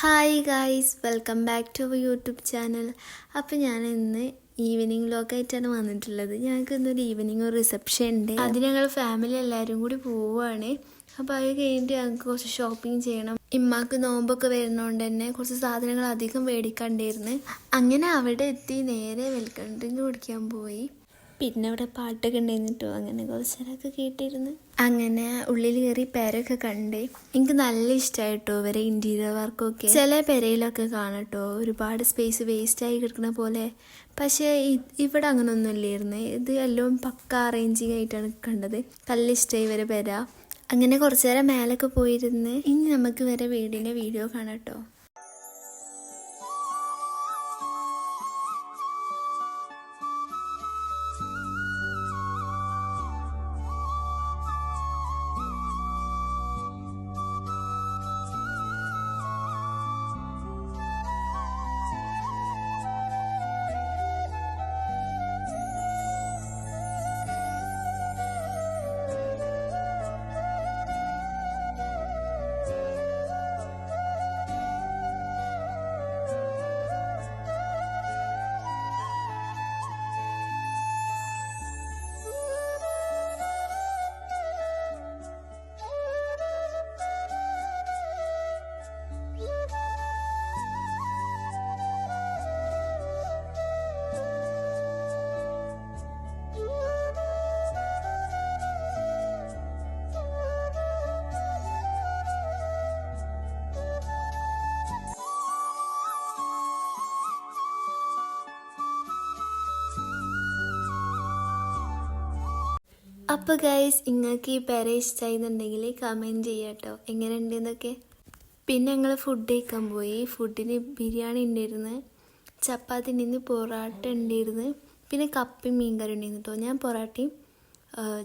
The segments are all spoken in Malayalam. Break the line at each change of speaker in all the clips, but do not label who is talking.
Hi guys, welcome back to our YouTube channel. അപ്പോൾ ഞാൻ ഇന്ന് ഈവനിങ് വ്ലോഗായിട്ടാണ് വന്നിട്ടുള്ളത്. ഞങ്ങൾക്ക് ഇന്നൊരു ഈവനിങ് ഒരു റിസപ്ഷൻ ഉണ്ട്. അത് ഞങ്ങൾ ഫാമിലി എല്ലാവരും കൂടി പോവുകയാണ്. അപ്പോൾ അത് കഴിഞ്ഞിട്ട് ഞങ്ങൾക്ക് കുറച്ച് ഷോപ്പിംഗ് ചെയ്യണം. ഇമ്മാക്ക് നോമ്പൊക്കെ വരുന്നതുകൊണ്ട് തന്നെ കുറച്ച് സാധനങ്ങൾ അധികം മേടിക്കണ്ടായിരുന്നു. അങ്ങനെ അവിടെ എത്തി നേരെ വെൽക്കം ഡ്രിങ്ക് കുടിക്കാൻ പോയി. പിന്നെ അവിടെ പാട്ടൊക്കെ ഉണ്ടായിരുന്നിട്ടോ, അങ്ങനെ കുറച്ച് നേരമൊക്കെ കേട്ടിരുന്നു. അങ്ങനെ ഉള്ളിൽ കയറി പെരയൊക്കെ കണ്ട് എനിക്ക് നല്ല ഇഷ്ടമായിട്ടോ ഇവരെ ഇന്റീരിയർ വർക്കൊക്കെ. ചില പെരയിലൊക്കെ കാണട്ടോ ഒരുപാട് സ്പേസ് വേസ്റ്റ് ആയി കിടക്കുന്ന പോലെ, പക്ഷേ ഇവിടെ അങ്ങനെ ഒന്നും ഇല്ലായിരുന്നു. ഇത് എല്ലാം പക്ക അറേഞ്ചിങ് ആയിട്ടാണ് കണ്ടത്. നല്ല ഇഷ്ടമായി ഇവരെ പെര. അങ്ങനെ കുറച്ചു നേരം മേലൊക്കെ പോയിരുന്ന് ഇനി നമുക്ക് ഇവരെ വീടിന്റെ വീഡിയോ കാണാട്ടോ. അപ്പോൾ ഗൈസ്, നിങ്ങൾക്ക് ഈ പെര ഇഷ്ടമായിരുന്നുണ്ടെങ്കിൽ കമൻറ്റ് ചെയ്യാട്ടോ എങ്ങനെയുണ്ട് എന്നൊക്കെ. പിന്നെ ഞങ്ങൾ ഫുഡ് കഴിക്കാൻ പോയി. ഫുഡിന് ബിരിയാണി ഉണ്ടായിരുന്നു, ചപ്പാത്തി ഉണ്ടായിരുന്നു, പൊറോട്ട ഉണ്ടായിരുന്നു, പിന്നെ കപ്പയും മീൻകറി ഉണ്ടായിരുന്നു കേട്ടോ. ഞാൻ പൊറോട്ടയും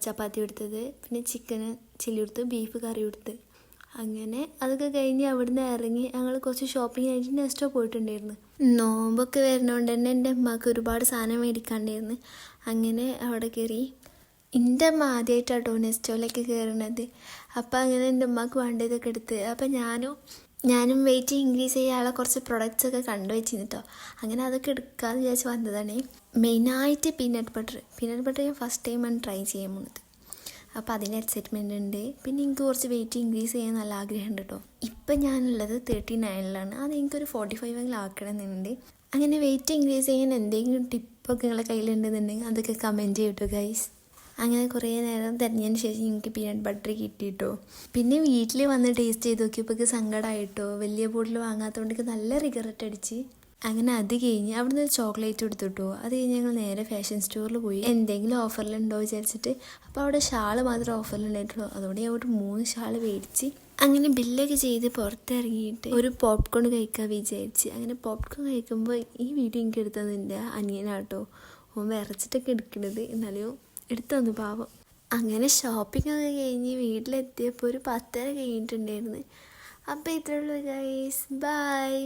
ചപ്പാത്തി എടുത്തത്, പിന്നെ ചിക്കന് ചില്ലി എടുത്ത്, ബീഫ് കറി എടുത്ത്. അങ്ങനെ അതൊക്കെ കഴിഞ്ഞ് അവിടുന്ന് ഇറങ്ങി ഞങ്ങൾ കുറച്ച് ഷോപ്പിംഗ് ആയിട്ട് നെക്സ്റ്റോ പോയിട്ടുണ്ടായിരുന്നു. നോമ്പൊക്കെ വരുന്നതുകൊണ്ട് തന്നെ എൻ്റെ അമ്മക്ക് ഒരുപാട് സാധനം മേടിക്കാണ്ടായിരുന്നു. അങ്ങനെ അവിടെ കയറി. എൻ്റെ അമ്മ ആദ്യമായിട്ടാട്ടോ നെസ്റ്റോയിലേക്ക് കയറുന്നത്. അപ്പം അങ്ങനെ എൻ്റെ അമ്മക്ക് വേണ്ടതൊക്കെ എടുത്ത്. അപ്പം ഞാനും വെയിറ്റ് ഇൻക്രീസ് ചെയ്യാനുള്ള കുറച്ച് പ്രൊഡക്റ്റ്സ് ഒക്കെ കണ്ടു വെച്ചിരുന്നു. അങ്ങനെ അതൊക്കെ എടുക്കാമെന്ന് വിചാരിച്ച് വന്നതാണ്. മെയിനായിട്ട് പീനട്ട് ബട്ടർ ഞാൻ ഫസ്റ്റ് ടൈമാണ് ട്രൈ ചെയ്യാൻ പോകുന്നത്. അപ്പോൾ അതിൻ്റെ എക്സൈറ്റ്മെൻ്റ് ഉണ്ട്. പിന്നെ എനിക്ക് കുറച്ച് വെയിറ്റ് ഇൻക്രീസ് ചെയ്യാൻ നല്ല ആഗ്രഹമുണ്ട് കേട്ടോ. ഇപ്പം ഞാനുള്ളത് 39 അത് എനിക്കൊരു 45 ആക്കണമെന്നുണ്ട്. അങ്ങനെ വെയിറ്റ് ഇൻക്രീസ് ചെയ്യാൻ എന്തെങ്കിലും ടിപ്പൊക്കെ നിങ്ങളുടെ കയ്യിലുണ്ടെന്നുണ്ടെങ്കിൽ അതൊക്കെ കമൻറ്റ് ചെയ്യട്ടോ ഗൈസ്. അങ്ങനെ കുറേ നേരം തിരഞ്ഞതിന് ശേഷം എനിക്ക് പീനട്ട് ബട്ടർ കിട്ടിയിട്ടോ. പിന്നെ വീട്ടിൽ വന്ന് ടേസ്റ്റ് ചെയ്ത് നോക്കിയപ്പോൾ സങ്കടമായിട്ടോ. വലിയ ബോട്ടിൽ വാങ്ങാത്തതുകൊണ്ട് നല്ല റിഗ്രറ്റ് അടിച്ച്. അങ്ങനെ അത് കഴിഞ്ഞ് അവിടുന്ന് ചോക്ലേറ്റ് എടുത്തിട്ടോ. അത് കഴിഞ്ഞ് ഞങ്ങൾ നേരെ ഫാഷൻ സ്റ്റോറിൽ പോയി എന്തെങ്കിലും ഓഫറിലുണ്ടോ വിചാരിച്ചിട്ട്. അപ്പോൾ അവിടെ ഷാള് മാത്രമേ ഓഫറിലുണ്ടായിട്ടുള്ളൂ. അതോടെ അവിടെ 3 ഷാള് മേടിച്ച് അങ്ങനെ ബില്ലൊക്കെ ചെയ്ത് പുറത്തിറങ്ങിയിട്ട് ഒരു പോപ്കോൺ കഴിക്കാൻ വിചാരിച്ച്. അങ്ങനെ പോപ്കോൺ കഴിക്കുമ്പോൾ ഈ വീഡിയോ എനിക്ക് എടുത്തത് എൻ്റെ അനിയനാട്ടോ. ഓൻ വിറച്ചിട്ടൊക്കെ എടുക്കുന്നത്, എന്നാലും എടുത്തു പാവം. അങ്ങനെ ഷോപ്പിംഗ് ഒക്കെ കഴിഞ്ഞ് വീട്ടിലെത്തിയപ്പോൾ ഒരു 10:30 കഴിഞ്ഞിട്ടുണ്ടായിരുന്നു. അപ്പോൾ ഇത്രയുള്ളൂ ഗൈസ്, ബൈ.